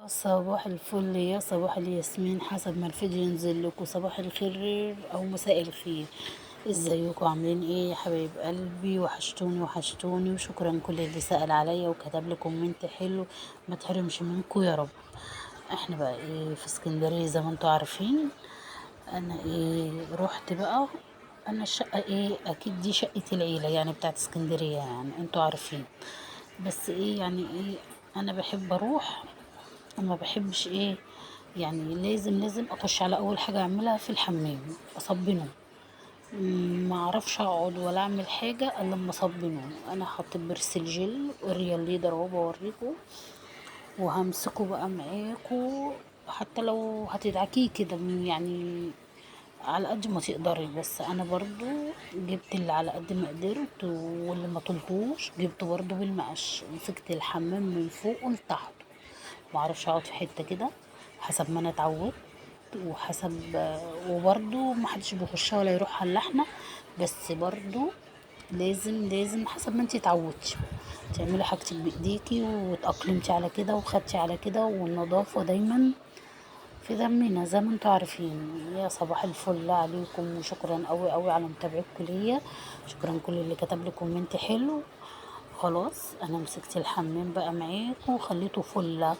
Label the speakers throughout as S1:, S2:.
S1: صباح الفل يا صباح الياسمين، حسب ما الفيديو ينزل لكم. صباح الخير او مساء الخير، ازيكم؟ عاملين ايه يا حبايب قلبي؟ وحشتوني وحشتوني، وشكرا كل اللي سأل عليا وكتب لي كومنت حلو. ما تحرمش منكم يا رب. احنا بقى ايه في اسكندريه زي ما انتوا عارفين. انا ايه رحت بقى. انا الشقه ايه اكيد دي شقه العيله يعني بتاعت اسكندريه، يعني انتوا عارفين. بس ايه يعني ايه، انا بحب اروح وما بحبش ايه، يعني لازم اخش على اول حاجه اعملها في الحمام اصب نوم. ما اعرفش اقعد ولا اعمل حاجه الا لما اصب نوم. انا حطيت برسل جل وريال ليدر اهو بوريكم، وهمسكه بقى معاكو. حتى لو هتدعكيه كده يعني على قد ما تقدري، بس انا برضو جبت اللي على قد ما قدرت، واللي ما طلتوش جبته برضو بالمقش. مسكت الحمام من فوق لتحت، معرفش اقعد في حته كده حسب ما انا اتعودت، وحسب وبرضو محدش بيخشها ولا يروح على اللحمه. بس برضو لازم حسب ما انتي اتعودتي تعملي حاجتك بايديكي واتأقلمتي على كده وخدتي على كده. والنظافه دايما في دمنا زي ما انتوا عارفين. يا صباح الفل عليكم، وشكرا قوي قوي على متابعتكم ليا. شكرا كل اللي كتب لي كومنت حلو. خلاص انا مسكت الحمام بقى معاكم وخليته فله.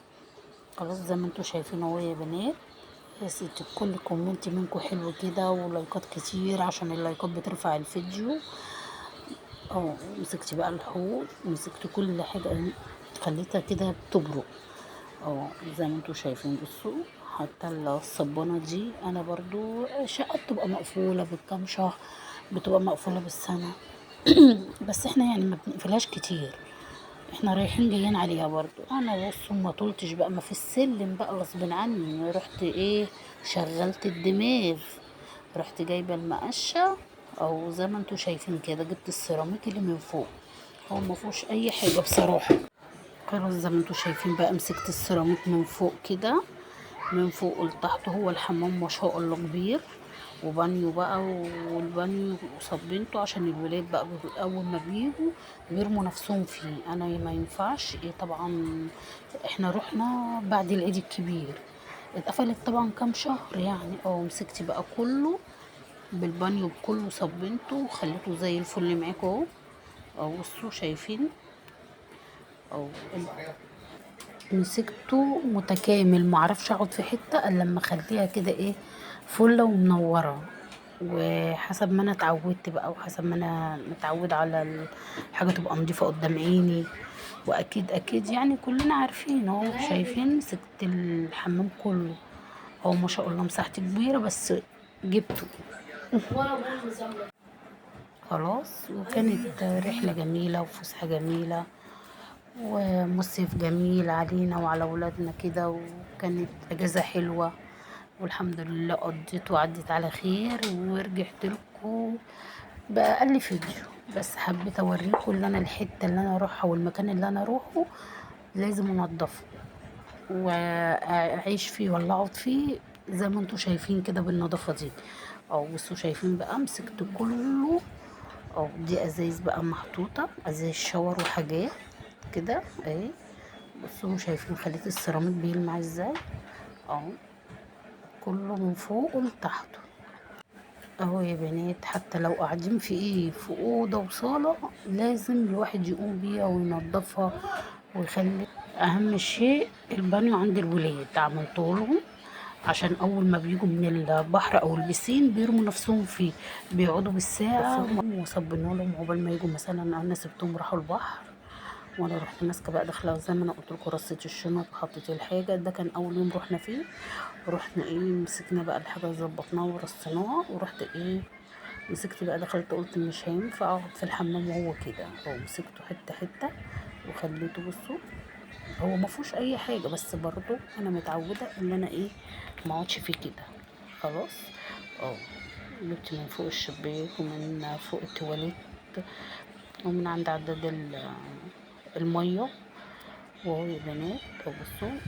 S1: خلاص زي ما انتوا شايفين اهو يا بنات. يا ستي كل كومنت منكم حلو كده ولايكات كتير عشان اللايكات بترفع الفيديو. اهو مسكت بقى الحوض ومسكت كل حاجه، خليتها كده بتبرق. اه زي ما انتوا شايفين بصوا، حتى الصبانة دي انا برضو شقة بتبقى مقفولة بالكام شهر، بتبقى مقفولة بالسنة. بس احنا يعني ما بنقفلهاش كتير، احنا رايحين جايين عليها برضو. انا بص ما طولتش بقى، ما في السلم بقى غصب عني، رحت ايه شغلت الدماغ، رحت جايبة المقشة. او زي ما انتوا شايفين كده جبت السيراميك اللي من فوق، هو ما فيهوش اي حاجة بصراحة. خلاص زي ما انتوا شايفين بقى مسكت السيراميك من فوق كده، من فوق لتحت. هو الحمام ما شاء الله كبير وبانيو بقى، والبانيو صبنته عشان الولاد بقى اول ما بيجوا بيرموا نفسهم فيه. انا ما ينفعش ايه طبعا. احنا رحنا بعد العيد الكبير، اتقفلت طبعا كام شهر يعني. مسكت بقى كله بالبانيو بكله صبنته وخليته زي الفل معاكم اهو. بصوا شايفين اهو مسكته متكامل. معرفش اقعد في حته الا لما اخليها كده ايه فله ومنوره. وحسب ما انا اتعودت بقى، وحسب ما انا متعوده على الحاجه تبقى نضيفه قدام عيني. واكيد يعني كلنا عارفين اهو شايفين مسكت الحمام كله. هو ما شاء الله مساحتي كبيره بس جبته. خلاص وكانت رحله جميله وفسحه جميله ومصيف جميل علينا وعلى ولادنا كده، وكانت اجازة حلوة والحمد لله قضيت وعدت على خير. ورجعت لكم بأقل فيديو، بس حبيت اوريكم اللي انا الحتة اللي انا اروحها والمكان اللي انا اروحه لازم انضفه واعيش فيه ولا اقعد فيه زي ما انتوا شايفين كده بالنظافة دي. او بصوا شايفين بقى مسكت كله. دي ازايز بقى محطوطة، ازايز شاور وحاجات كده اهي. بصوا شايفين خليت السيراميك بيلمع ازاي اهو، كله من فوق لتحته اهو يا بنات. حتى لو قاعدين في ايه في اوضه وصاله لازم الواحد يقوم بيها وينظفها ويخلي. اهم شيء البانيو عند الولاد عملته لهم عشان اول ما بيجوا من البحر او البسين بيرموا نفسهم فيه، بيقعدوا بالساعه وصبنا لهم عقبال ما يجوا. مثلا انا سبتهم راحوا البحر وانا رحت ماسكه بقى داخله زي ما انا قلت لكم، رصيت الشنط وحطيت الحاجه. ده كان اول يوم رحنا فيه. رحنا ايه مسكنا بقى الحاجه ظبطناها ورصيناها، ورحت ايه مسكت بقى دخلت قلت مش هينفع اقعد في الحمام وهو كده. هو مسكته حته حته وخليته بصوا، هو ما فيهوش اي حاجه بس برضو انا متعوده ان انا ايه ما اقعدش فيه كده. خلاص اه جبت من فوق الشباك ومن فوق التواليت ومن عند عداد الميه. وهو يا بنات بصوا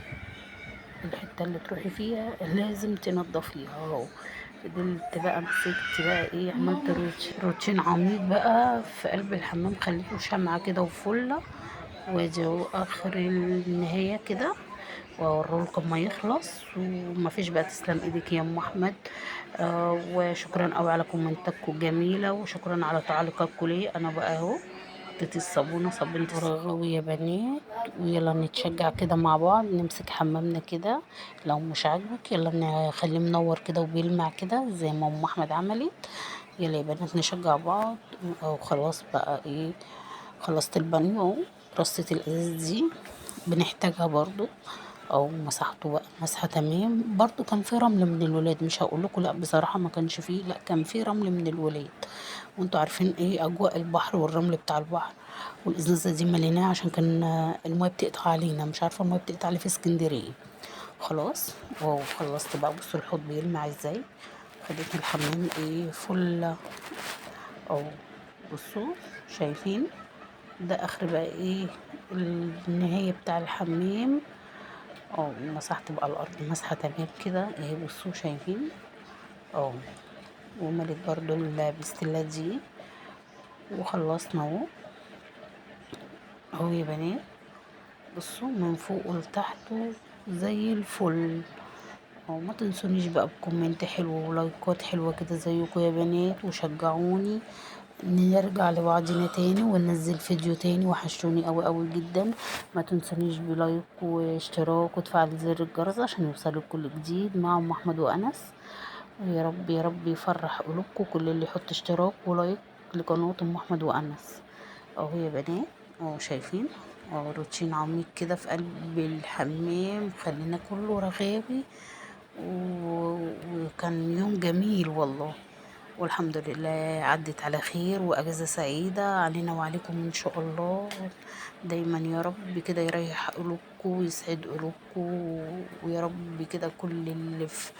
S1: الحته اللي تروحي فيها لازم تنضفيها اهو. فضلت بقى مسكت بقى ايه عملت روتين عميق بقى في قلب الحمام، خليته شمعة كده وفلة. وادي اهو اخر النهاية كده واوريلكم ما يخلص. وما فيش بقى، تسلم ايدك يا ام احمد. وشكرا قوي على كومنتاتكم جميله، وشكرا على تعليقاتكم لي. انا بقى اهو حطيت الصابونه، صابونه رغوي يا بنات. ويلا نتشجع كده مع بعض، نمسك حمامنا كده. لو مش عاجبك يلا نخليه منور كده وبيلمع كده زي ما ام احمد عملت. يلا يا بنات نشجع بعض. او خلاص بقى ايه، خلصت البانيو اهو. رصة الازاز دي بنحتاجها برضو، او مسحته بقى مسحه تمام. برضو كان في رمل من الولاد، مش هقول لكم لا بصراحه ما كانش فيه، لا كان في رمل من الولاد. وانتوا عارفين ايه اجواء البحر والرمل بتاع البحر. والازازه دي مليناها عشان كان المايه بتقطع علينا، مش عارفه المايه بتقطع علي في اسكندريه. خلاص وخلصت بقى. بصوا الحوض بيلمع ازاي. خدت الحمام ايه فل او بصوا شايفين. ده اخر بقى ايه النهايه بتاع الحمام. اه مسحت بقى الارض مسحه تمام كده اهي، بصوا شايفين. اه ومليت برضو البستلات دي. وخلصنا اهو. اهو يا بنات بصوا من فوق لتحت زي الفل. اهو ما تنسونيش بقى بكومنت حلو ولايكات حلوه كده زيكم يا بنات، وشجعوني نرجع لبعضنا تاني وننزل فيديو تاني. وحشتوني قوي قوي جدا. ما تنسونيش بلايك واشتراك وتفعل زر الجرس عشان يوصلك كل جديد مع ام احمد وانس. ويا رب يا رب يفرح قلوبكم كل اللي يحط اشتراك ولايك لقناة ام احمد وانس. اهو يا بنات اهو شايفين. اهو روتين عميق كده في قلب الحمام، خلينا كله رغاوي. وكان يوم جميل والله. والحمد لله عدت على خير واجازة سعيدة علينا وعليكم ان شاء الله. دايما يا رب كده يريح قلوبكم ويسعد قلوبكم. ويا رب كده كل اللي في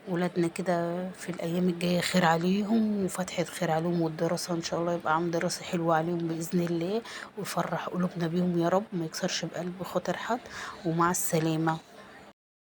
S1: ولادنا كده في الايام الجايه خير عليهم وفتحة خير عليهم، والدراسه ان شاء الله يبقى عام دراسه حلوه عليهم باذن الله. ويفرح قلوبنا بيهم يا رب، ما يكسرش بقلب خاطر حد. ومع السلامه.